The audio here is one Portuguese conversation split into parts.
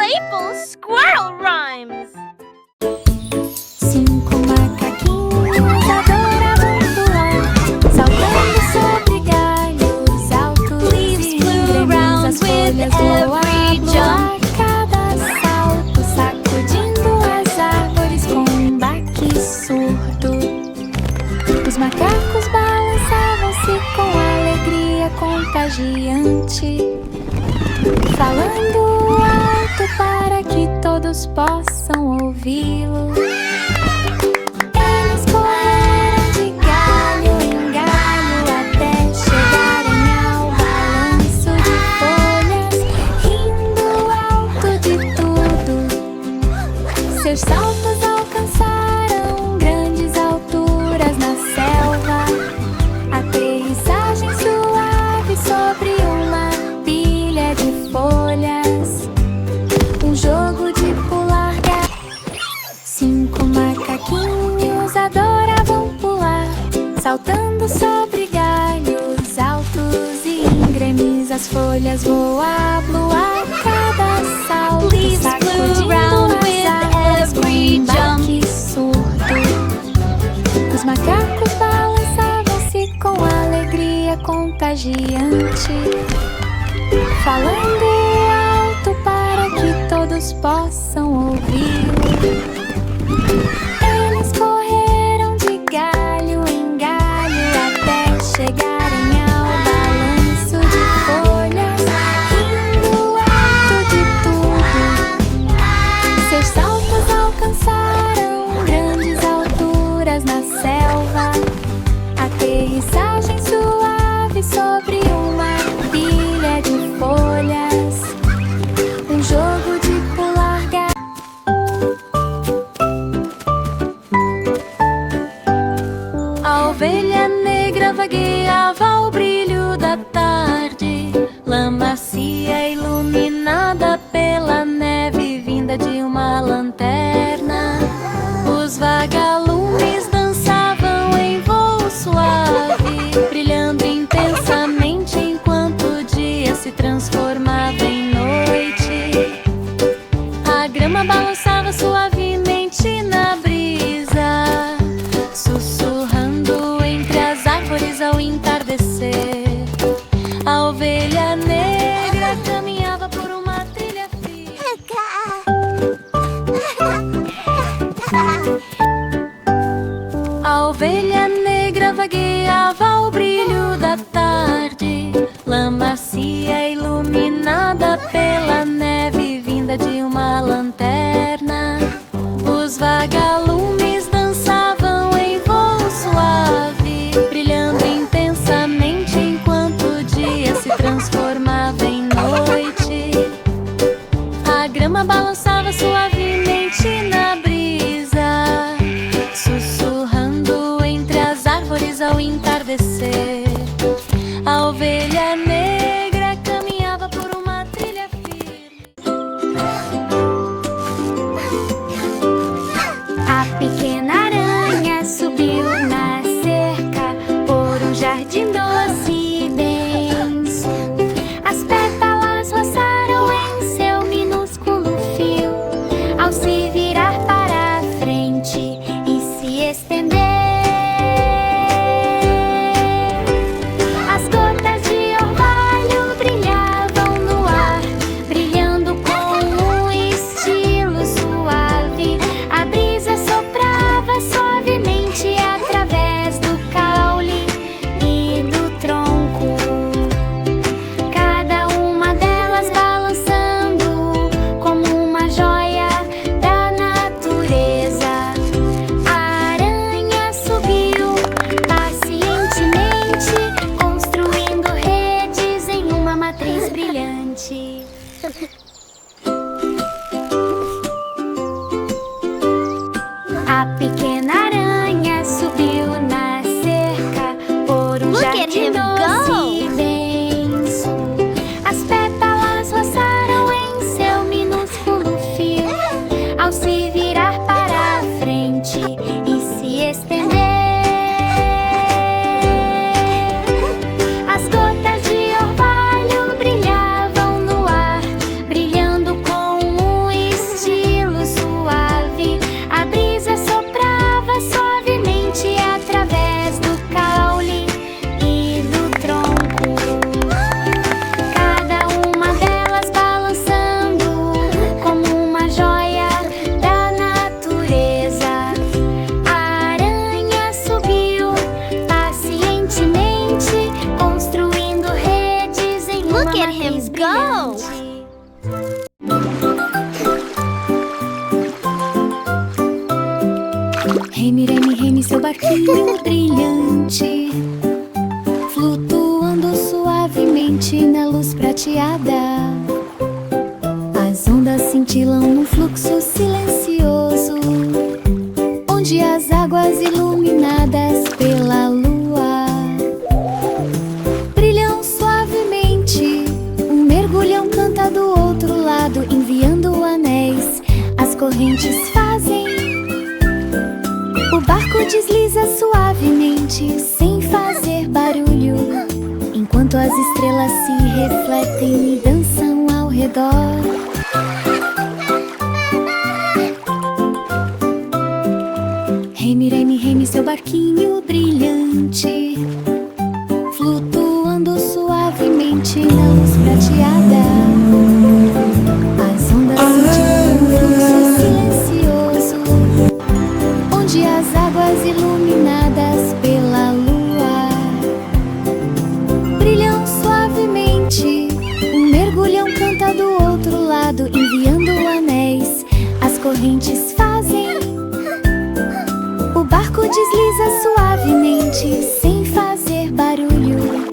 playful squirrel rhymes. 5 macaquinhos adoravam pular, saltando sobre galhos altos. Leaves flew around as with folhas every voavam a cada salto, sacudindo as árvores com um baque surdo. Os macacos balançavam-se com alegria contagiante, falando alto para que todos possam ouvi-lo. Eles correram de galho em galho até chegarem ao balanço de folhas, rindo alto de tudo. Seus saltos alcançaram grandes alturas na selva, aterrissagem suave sobre uma pilha de folhas, um jogo de pular galho. 5 macaquinhos adoravam pular, saltando sobre galhos altos e íngremes. As folhas voavam a cada salto, Leaves flew sacudindo around as with árvores com every um baque surdo. Os macacos balançavam-se com alegria contagiante, falando alto para que todos possam ouvi-lo. Eles correram de galho em galho até chegarem ao balanço de folhas, rindo alto de tudo. Seus saltos alcançaram grandes alturas na selva, aterrissagem suave sobre uma pilha de folhas, um jogo de pular galho. A ovelha negra vagueava ao brilho da tarde, lã macia iluminada pela neve vinda de uma lanterna. Os vagalumes dançavam em voo suave, brilhando intensamente enquanto o dia se transformava em noite. A grama balançava suavemente na brisa, sussurrando entre as árvores ao entardecer. A ovelha negra caminhava por uma trilha fria. A ovelha negra vagueava ao brilho da tarde, lã macia iluminada pela neve vinda de uma lanterna. Os vagalumes dançavam em voo suave, brilhando intensamente enquanto o dia se transformava em noite. A grama balançava suavemente na brisa, sussurrando entre as árvores ao entardecer. A ovelha negra caminhava por uma trilha firme. A pequena aranha subiu na cerca por um jardim doce e denso. As pétalas roçaram em seu minúsculo fio ao se virar para a frente e se estender. As gotas de orvalho brilhavam no ar, brilhando com um estilo suave. A brisa soprava suavemente através do caule e do tronco, cada uma delas balançando como uma joia da natureza. A aranha subiu pacientemente, construindo redes em uma matriz brilhante. A pequena aranha subiu na cerca por um Look at jardim him doce go! e denso. As pétalas roçaram em seu minúsculo fio ao se virar para a frente e se estender. As gotas de orvalho brilhavam no ar, brilhando com um him go! Reme, seu barquinho brilhante, flutuando suavemente na luz prateada. As ondas cintilam num fluxo silencioso, onde as águas iluminadas pela lua brilham suavemente. Um mergulhão canta do outro lado, enviando anéis. As correntes fazem. O barco desliza suavemente, sem fazer barulho, enquanto as estrelas se refletem e dançam ao redor. Reme, seu barquinho brilhante, flutuando suavemente na luz prateada. As ondas cintilam um fluxo silencioso, onde as águas iluminadas pela lua brilham suavemente. Um mergulhão canta do outro lado, enviando anéis. As correntes fazem. O barco desliza suavemente, sem fazer barulho,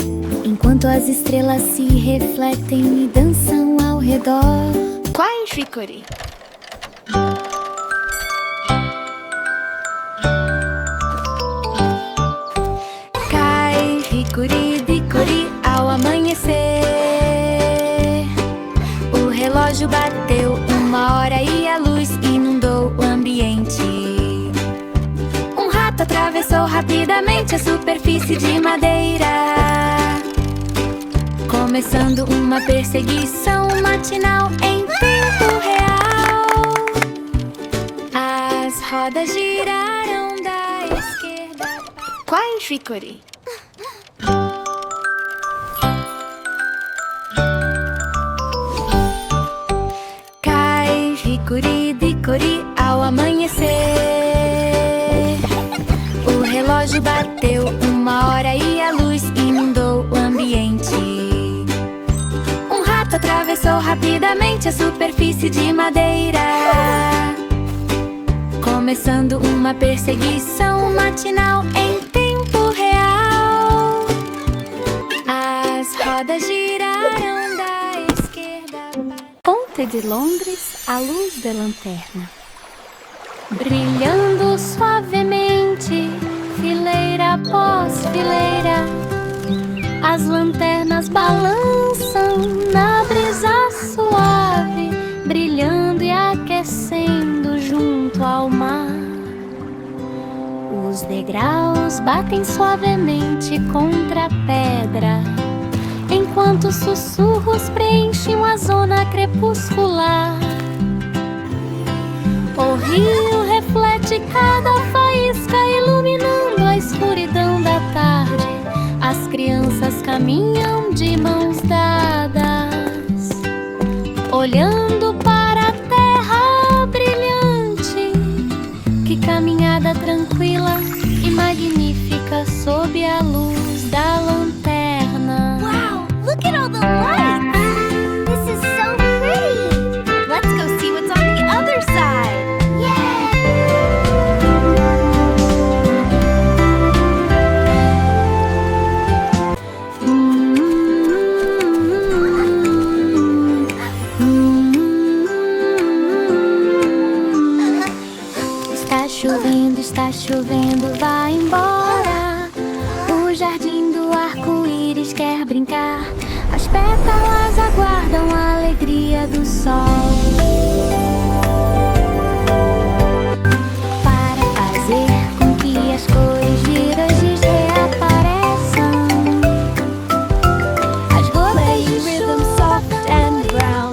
enquanto as estrelas se refletem e dançam ao redor. Quai Hickory. Cai, hickory, dickory, ao amanhecer o relógio bateu 1 hora e a luz inundou o ambiente. Um rato atravessou rapidamente a superfície de madeira, começando uma perseguição matinal em tempo real. As rodas giraram da esquerda para... Quai Hickory. Cai, hickory, dickory, ao amanhecer o relógio bateu 1 hora e a luz inundou o ambiente. Um rato atravessou rapidamente a superfície de madeira, começando uma perseguição matinal em tempo real. As rodas giraram da esquerda para... Ponte de Londres, à luz da lanterna, brilhando suavemente, fileira após fileira. As lanternas balançam na brisa suave, brilhando e aquecendo junto ao mar. Os degraus batem suavemente contra a pedra, enquanto sussurros preenchem a zona crepuscular. O rio reflete cada faísca, iluminando a escuridão da tarde. As crianças caminham de mãos dadas, olhando para a terra brilhante. Que caminhada tranquila e magnífica sob a luz da lanterna. Wow, look at all the lights! This is so pretty! Let's go see what's on the other side! Está chovendo, vai embora. O jardim do arco-íris quer brincar. As pétalas aguardam a alegria do sol, para fazer com que as cores vivas reapareçam. As gotas de Rhythm soft and brown.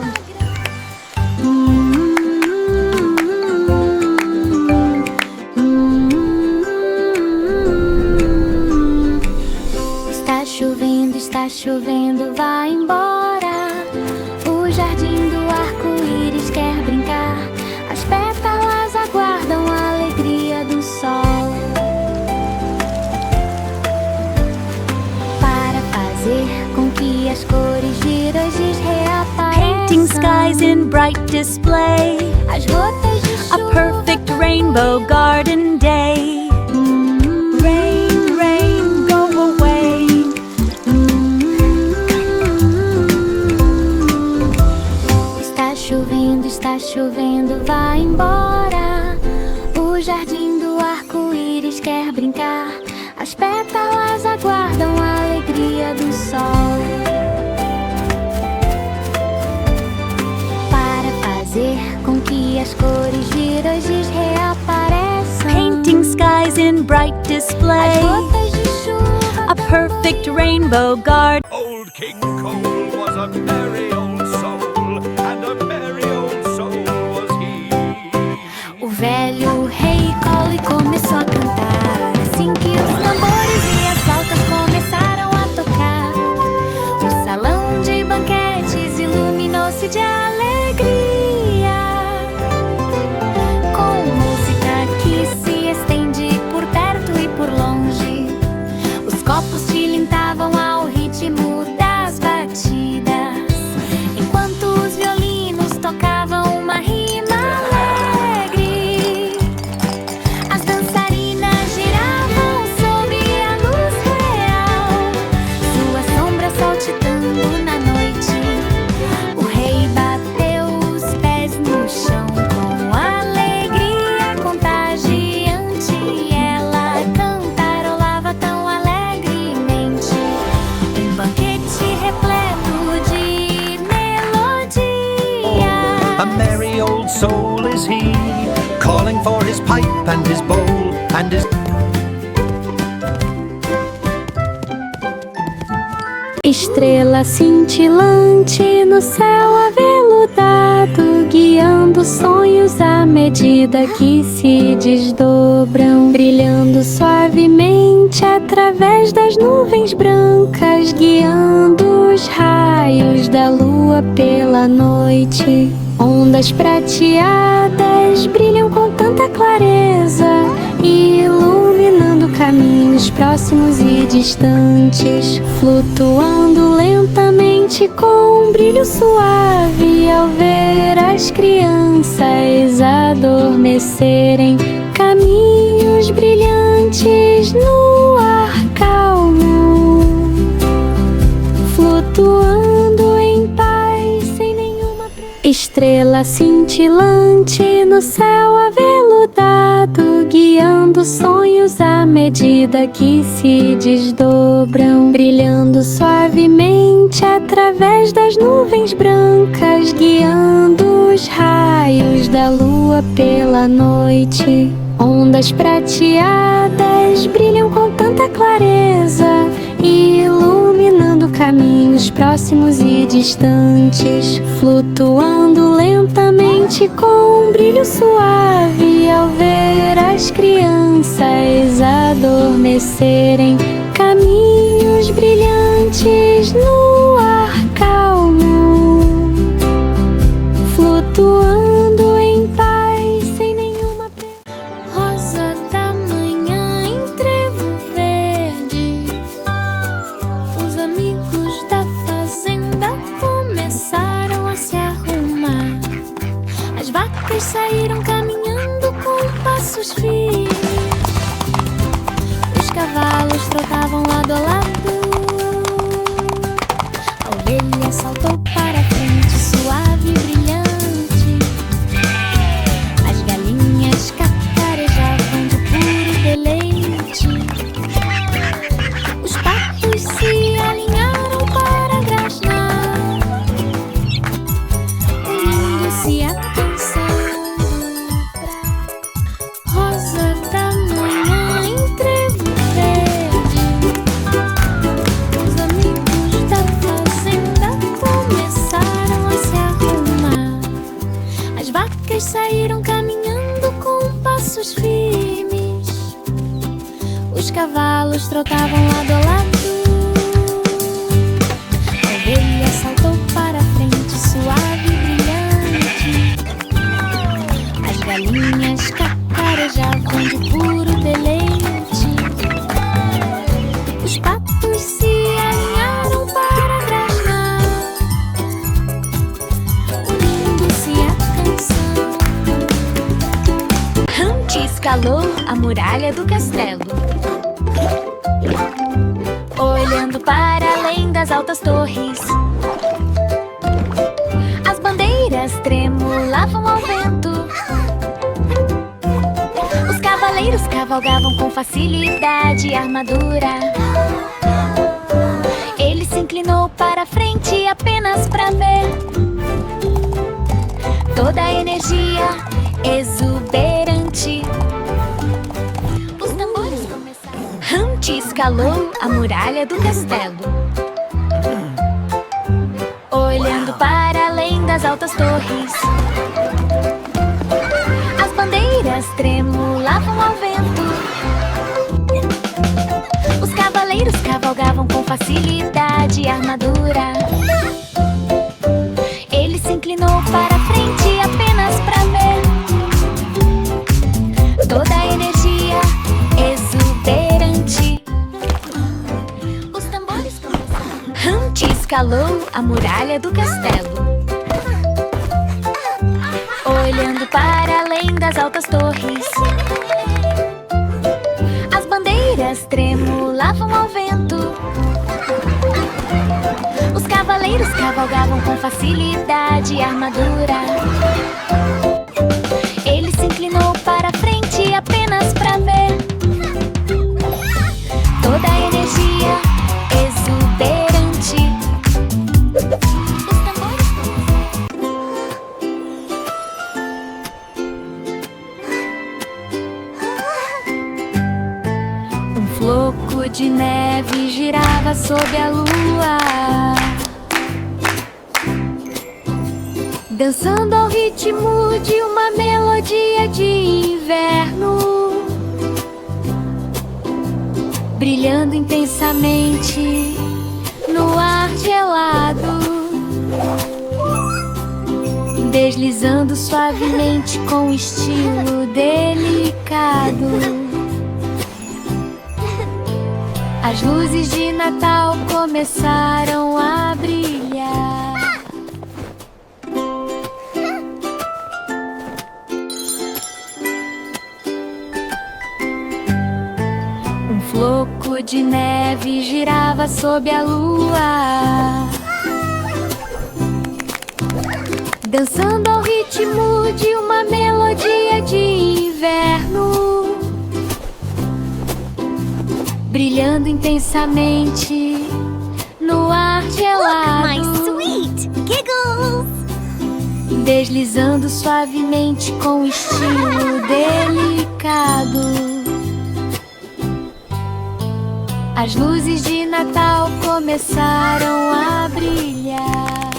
Está chovendo, vai embora. skies in bright display. As gotas de A chuva. perfect rainbow garden day. Rain, rain, go away. Está chovendo, vai embora. O jardim do arco-íris quer brincar. As pétalas aguardam a alegria do sol. Para fazer com que as cores vírgenes reapareçam. Painting skies in bright As display. gotas de chuva. A perfect rainbow garden. Old King Cole was a merry old soul, and a merry old soul was he. O velho rei Cole começou a cantar. Assim que os tambores e as flautas começaram a tocar, o salão de banquetes iluminou-se de alegria, com música que se estende por perto e por longe. Os copos tilintavam ao ritmo das batidas, enquanto os violinos tocavam uma rima alegre. As dançarinas giravam sob a luz real, sua sombra saltitando na noite. O rei bateu os pés no chão com alegria contagiante. Ela cantarolava tão alegremente, um banquete repleto de melodia. A merry old soul is he, calling for his pipe and his bowl and his... Estrela cintilante no céu aveludado, guiando sonhos à medida que se desdobram, brilhando suavemente através das nuvens brancas, guiando os raios da lua pela noite. Ondas prateadas brilham com tanta clareza, iluminando caminhos próximos e distantes, flutuando lentamente com um brilho suave ao ver as crianças adormecerem. Caminhos brilhantes no ar calmo, flutuando em paz sem nenhuma pressa. Estrela cintilante no céu aveludado, guiando sonhos à medida que se desdobram, brilhando suavemente através das nuvens brancas, guiando os raios da lua pela noite. Ondas prateadas brilham com tanta clareza, iluminando caminhos próximos e distantes, flutuando lentamente com um brilho suave ao ver as crianças adormecerem. Caminhos brilhantes no ar calmo, flutuando em paz sem nenhuma pressa. Rosa da manhã em trevo verde, os amigos da fazenda começaram a se arrumar. As vacas saíram caminhando com passos firmes, os cavalos trotavam lado a lado. A ovelha saltou para frente, suave e brilhante. As galinhas cacarejavam de puro deleite. Os patos se alinharam para grasnar. O lindo se acansando. Rosa da manhã em trevo verde, os amigos da fazenda começaram a se arrumar. As vacas saíram caminhando com passos firmes, os cavalos trotavam lado a lado. A ovelha saltou para frente, suave e brilhante. As galinhas cacarejavam de puro deleite. Os patos se alinharam para grasnar. escalou a muralha do castelo. Olhando para além das altas torres, as bandeiras tremulavam ao vento. Os cavaleiros cavalgavam com facilidade a armadura. Ele se inclinou para frente apenas para ver toda a energia exuberante. Os tambores começaram. Humpty escalou a muralha do castelo. Olhando para além das altas torres, as bandeiras tremulavam ao vento. Os cavaleiros cavalgavam com facilidade a armadura. Ele se inclinou para frente apenas para ver toda a energia exuberante. Os tambores começaram. Humpty escalou a muralha do castelo. Olhando para além das altas torres, as bandeiras tremulavam ao vento. Os cavaleiros cavalgavam com facilidade a armadura. Ele se inclinou para frente apenas para ver toda a energia exuberante. Os tambores Um floco de neve girava sob a lua, dançando ao ritmo de uma melodia de inverno, brilhando intensamente no ar gelado, deslizando suavemente com estilo delicado. As luzes de Natal começaram a brilhar. Um floco de neve girava sob a lua, dançando ao ritmo de uma melodia de inverno, brilhando intensamente no ar gelado. My sweet giggles! Deslizando suavemente com estilo delicado. As luzes de Natal começaram a brilhar.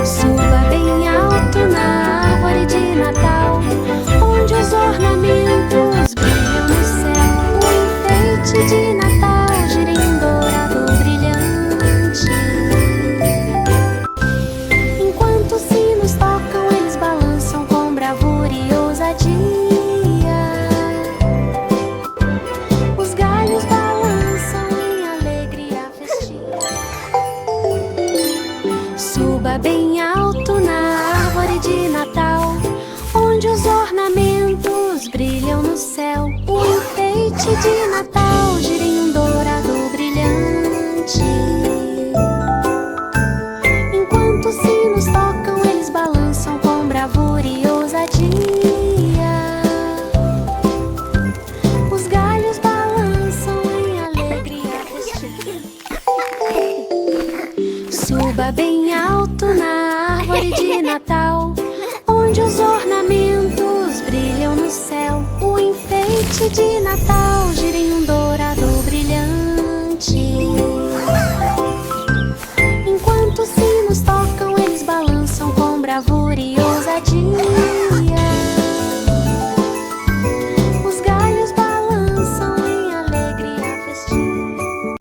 Suba bem alto na árvore de Natal, onde os ornamentos brilham no céu. O enfeite de Natal gira em dourado brilhante. Enquanto os sinos tocam, eles balançam com bravura e ousadia. Os galhos balançam em alegria festiva. Suba bem alto na árvore de Natal, onde os ornamentos brilham no céu. O enfeite de Natal gira em dourado brilhante. Enquanto os sinos tocam, eles balançam com bravura e ousadia. Os galhos balançam em alegria festiva. Suba bem alto na árvore de Natal, onde os ornamentos brilham no céu. O enfeite de Natal gira em dourado brilhante. Enquanto os sinos tocam, eles balançam com bravura e ousadia. Os galhos balançam em alegria festiva.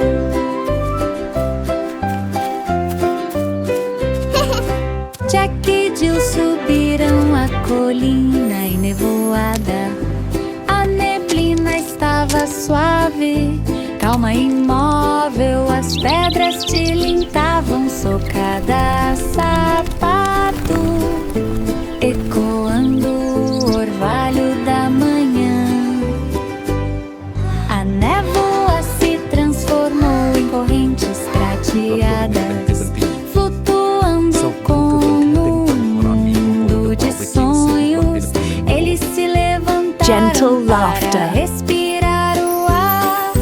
Jack e Jill subiram a colina enevoada. A neblina estava suave, calma e imóvel. As pedras tilintavam socada a sapato, ecoando flutuando com um mundo de sonhos. Eles se levantaram Gentle para laughter. respirar o ar.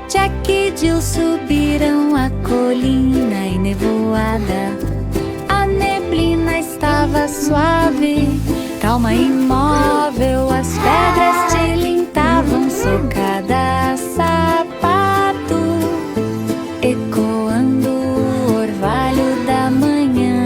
Jack e Jill subiram a colina e nevoada. A neblina estava suave, calma e imóvel. As pedras tilintavam socada a sapato, ecoando o orvalho da manhã.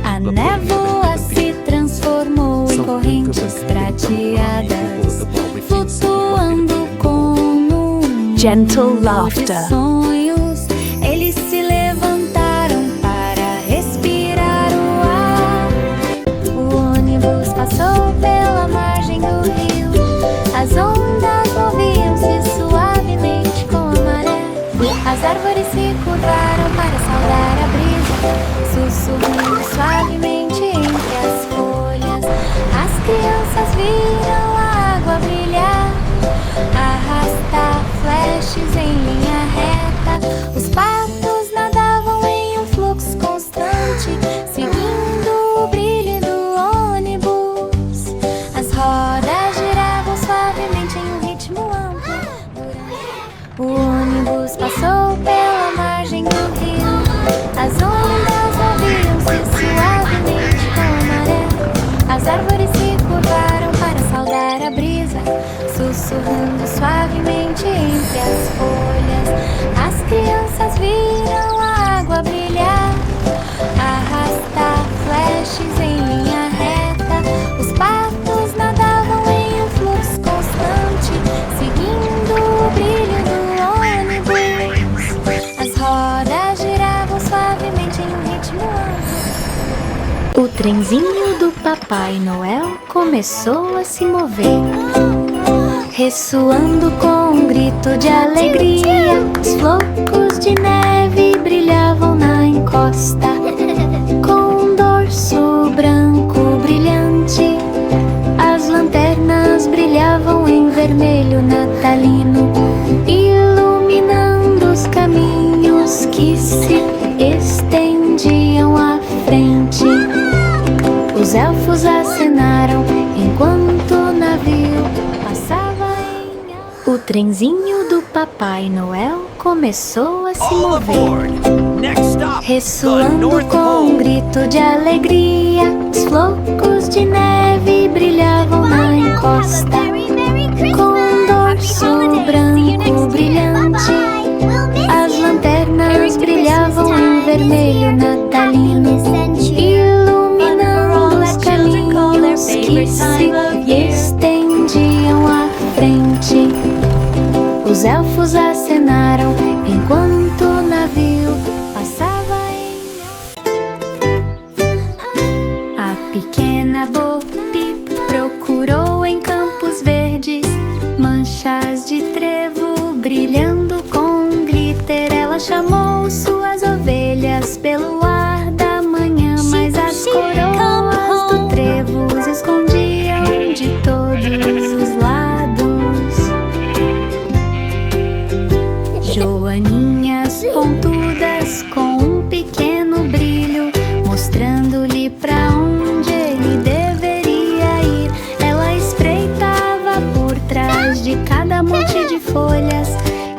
A névoa se transformou em correntes prateadas, flutuando com um mundo Gentle de laughter. sonhos. Eles se levantaram para respirar o ar. O ônibus passou pela margem do rio. As ondas moviam-se suavemente com a maré. As árvores se curvaram para saudar a brisa, sussurrando suavemente entre as folhas. As crianças viram a água brilhar, arrastar flashes em linha reta. Os patos nadavam em um fluxo constante, seguindo o brilho do ônibus. As rodas giravam suavemente em um ritmo amplo. O ônibus passou pela margem do rio. As ondas moviam-se suavemente com a maré. As árvores se curvaram para saudar a brisa, sussurrando suavemente entre as folhas. As crianças viram a água brilhar, arrastar flashes em linha reta. Os patos nadavam em um fluxo constante, seguindo o brilho do ônibus. As rodas giravam suavemente em um ritmo amplo. O trenzinho do Papai Noel começou a se mover, ressoando com um grito de alegria. Os flocos de neve brilhavam na encosta, com um dorso branco brilhante. As lanternas brilhavam em vermelho natalino, iluminando os caminhos que se estendiam à frente. Os elfos acenaram enquanto o navio passava em alto. O trenzinho do Papai Noel começou a se All mover, aboard! Next stop, the ressoando North com um Pole. grito de alegria. Os flocos de neve brilhavam na encosta, com um dorso branco brilhante. As lanternas brilhavam em vermelho natalino, iluminando os caminhos que se estendiam à frente. Os elfos acenaram enquanto o navio passava em alto. A pequena Bo Peep procurou em campos verdes manchas de trevo brilhando com glitter. Ela chamou suas ovelhas pelo ar da manhã, mas as coroas do trevo os escondiam de todos os lados. Joaninhas pontudas com um pequeno brilho, mostrando-lhe pra onde ele deveria ir. Ela espreitava por trás de cada monte de folhas.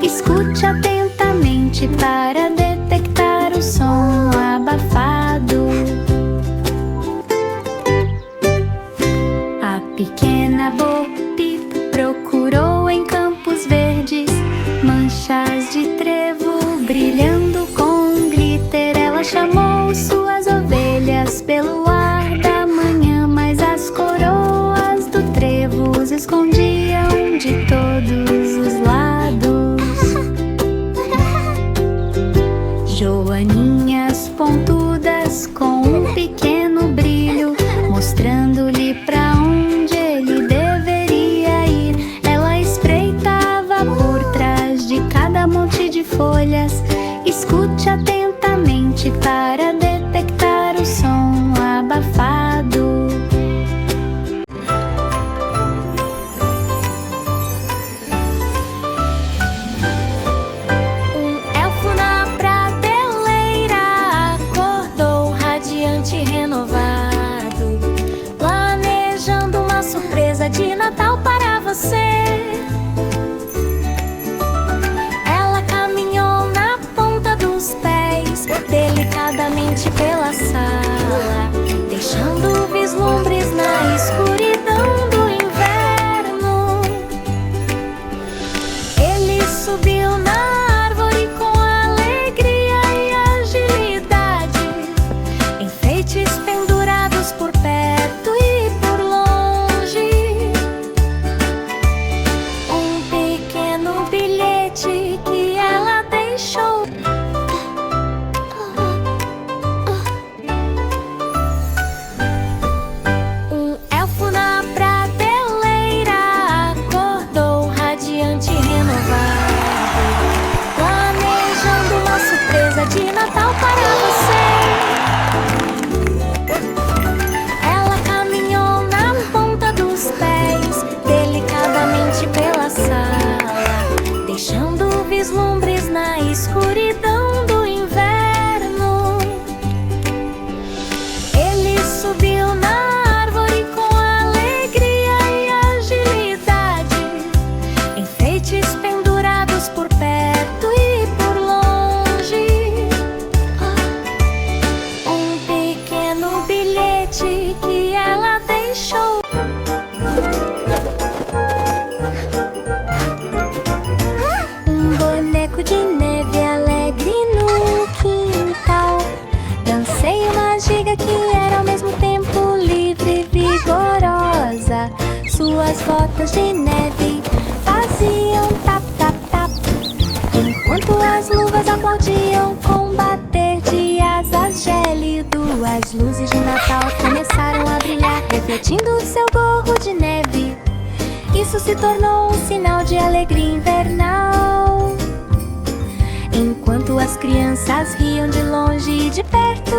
Escute atentamente para detectar o som abafado. A pequena Bo Peep procurou em campos verdes manchas de trevo brilhando com glitter. Ela chamou suas ovelhas pelo ar da manhã, mas as coroas do trevo os escondiam de todos os lados. Joaninhas pontudas com um pequeno brilho, mostrando-lhe pra onde ele deveria ir. Ela espreitava por trás de cada monte de folhas. Escute atentamente para detectar o som abafado. sala, deixando vislumbres na escuridão do inverno. Ele subiu na árvore com alegria e agilidade, enfeites pendurados por perto e por longe. Um pequeno bilhete que ela deixou. Um boneco de neve alegre no quintal. Dancei uma giga que era ao mesmo tempo livre e vigorosa. Suas botas de neve faziam tap, tap, tap, enquanto as luvas aplaudiam com bater de asas gélido. As luzes de Natal começaram a brilhar, refletindo seu gorro de neve. Isso se tornou um sinal de alegria invernal. Enquanto as crianças riam de longe e de perto,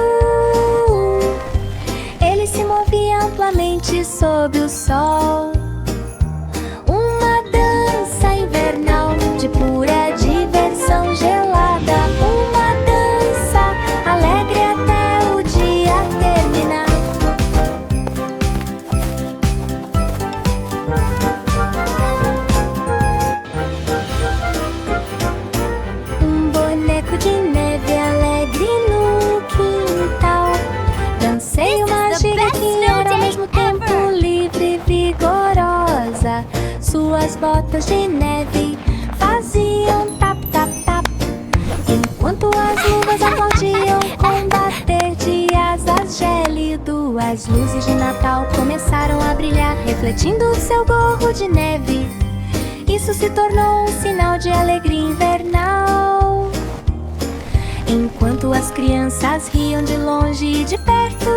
ele se movia amplamente sob o sol. Uma dança invernal de pura diversão gelada. Uma dança alegre até o dia terminar. Um boneco de neve alegre no quintal. Dancei uma giga que era ao mesmo tempo livre e vigorosa. Suas botas de neve faziam tap, tap, tap, enquanto as luvas aplaudiam com bater de asas gélido. As luzes de Natal começaram a brilhar, refletindo seu gorro de neve. Isso se tornou um sinal de alegria invernal. Enquanto as crianças riam de longe e de perto,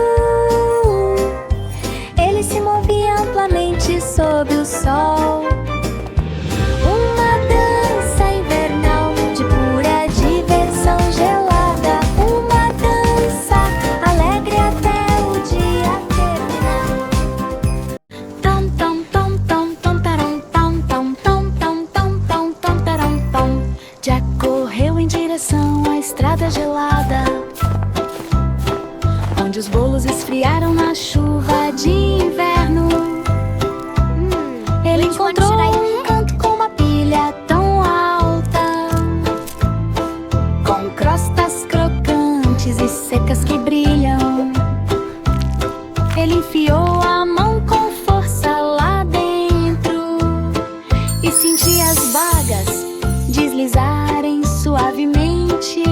ele se movia amplamente sob o sol. Uma dança invernal de pura diversão gelada. Uma dança alegre até o dia terminar. Tom, tom, tom, tom, tom, tarom, tom, tom, tom, tom, tom, tom, tom, tarom, tom. Jack correu em direção à estrada gelada, onde os bolos esfriaram na chuva de inverno. Ele encontrou um canto com uma pilha tão alta, com crostas crocantes e secas que brilham. Ele enfiou a mão com força lá dentro e sentia as bagas deslizarem suavemente.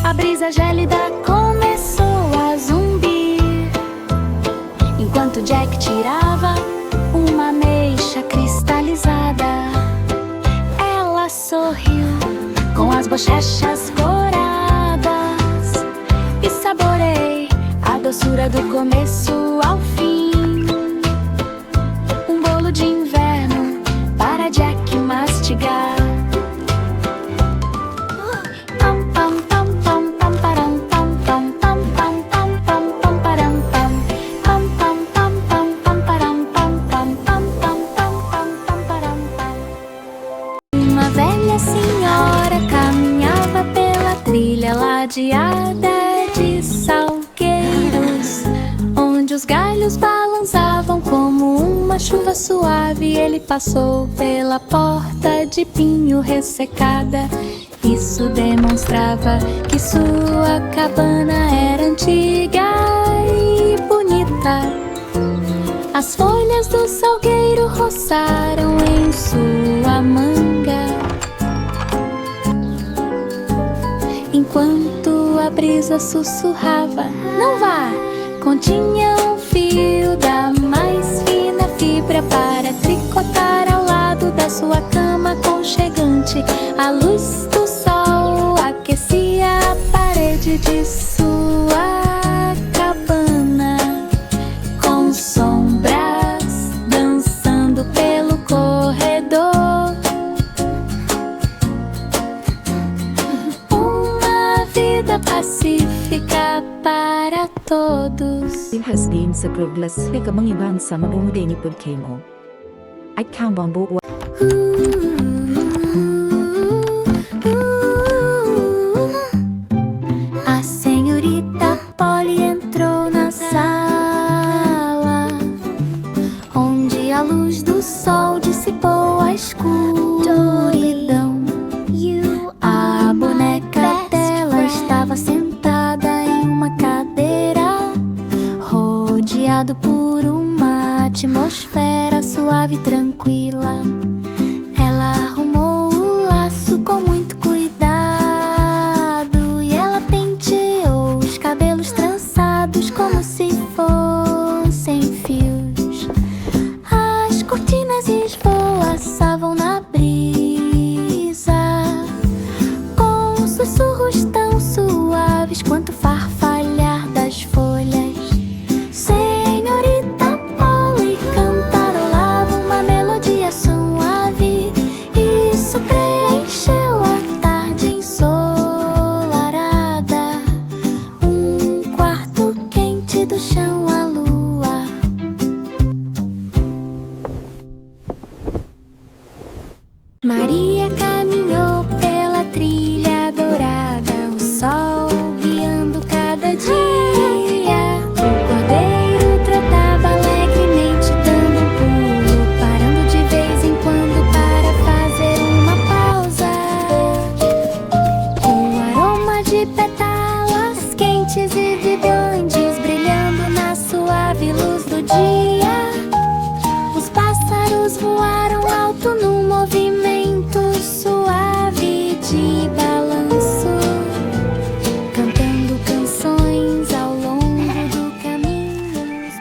A brisa gélida começou a zumbir, enquanto Jack tirava uma ameixa cristalizada. Ela sorriu com as bochechas coradas e saborei a doçura do começo ao fim. Um bolo de inverno para Jack mastigar. Uma velha senhora caminhava pela trilha ladeada de salgueiros, onde os galhos balançavam como uma chuva suave. Ele passou pela porta de pinho ressecada. Isso demonstrava que sua cabana era antiga e bonita. As folhas do salgueiro roçaram em sua manga, enquanto a brisa sussurrava: "Não vá!" Continha um fio da mais fina fibra para tricotar ao lado da sua cama aconchegante. A luz do sol aquecia a parede de sua cabana, com sombras dançando pelo corredor. Uma vida pacífica para todos. Has been sa progress ka mangiban sa mabuhay ni pagkemo. At kambang buwa. Ela arrumou o laço com muito cuidado e ela penteou os cabelos trançados como se fossem fios. As cortinas esvoaçavam na brisa com sussurros tão suaves quanto o farfalhar das folhas. Senhorita Polly cantarolava uma melodia suave. Isso preencheu a tarde ensolarada, um quarto quente do chão à lua. Maria caminhou pela trilha dourada, o sol guiando cada dia. O cordeiro trotava alegremente, dando um pulo, parando de vez em quando para fazer uma pausa. Com aroma de pétalas quentes e vibrantes brilhando na suave luz do dia, os pássaros voaram alto num movimento suave de balanço, cantando canções ao longo do caminho.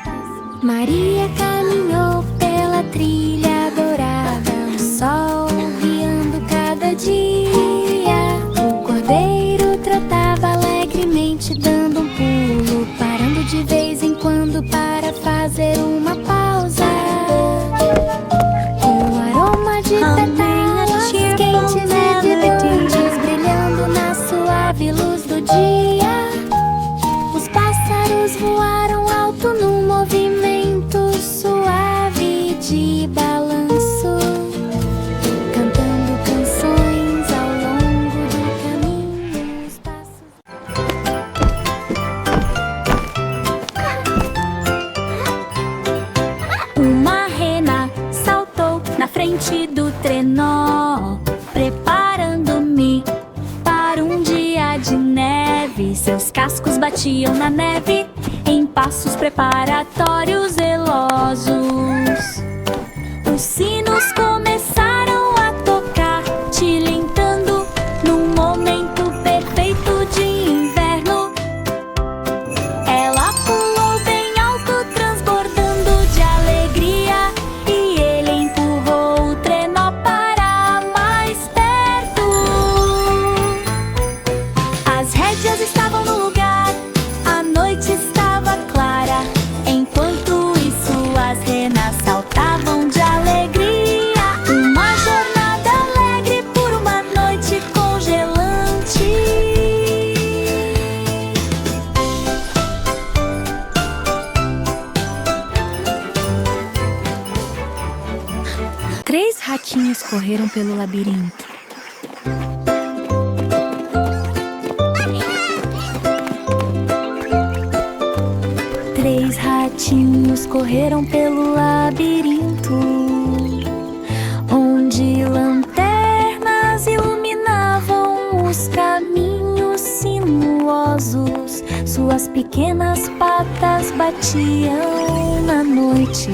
Maria caminhou pela trilha dourada, o sol guiando cada dia. O cordeiro trotava alegremente, dando um pulo, parando de vez em quando para fazer uma pausa. Com aroma de pétalas quentes e vibrantes brilhando na suave luz do dia, os pássaros voaram alto num movimento suave de balanço, cantando canções ao longo do caminho. Os passos... Uma rena saltou na frente do trenó, preparando-me para um dia de neve. Seus cascos batiam na neve em passos preparatórios zelosos. Os sinos começaram a tocar, tilintando num momento perfeito de inverno. Ela pulou bem alto, transbordando de alegria, e ele empurrou o trenó para mais perto. As rédeas estavam no lugar, a noite estava clara. Enquanto isso, as renas saltavam de alegria. Uma jornada alegre por uma noite congelante. Três ratinhos correram pelo labirinto. Três ratinhos correram pelo labirinto, onde lanternas iluminavam os caminhos sinuosos. Suas pequenas patas batiam na noite,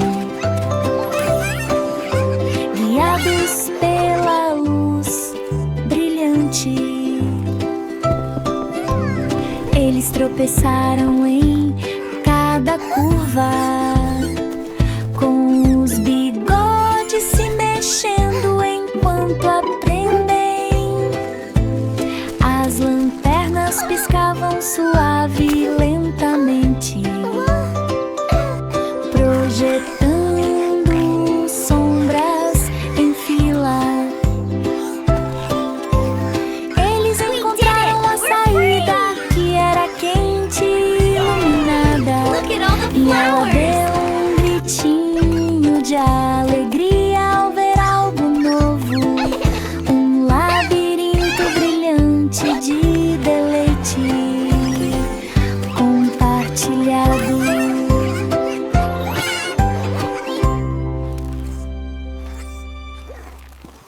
guiados pela luz brilhante. Eles tropeçaram em cada curva, com os bigodes se mexendo enquanto aprendem. As lanternas piscavam suave e lentamente, projetando sombras em fila. Eles encontraram a saída, que era quente e iluminada, e ela deu um gritinho de alegria ao ver algo novo, um labirinto brilhante de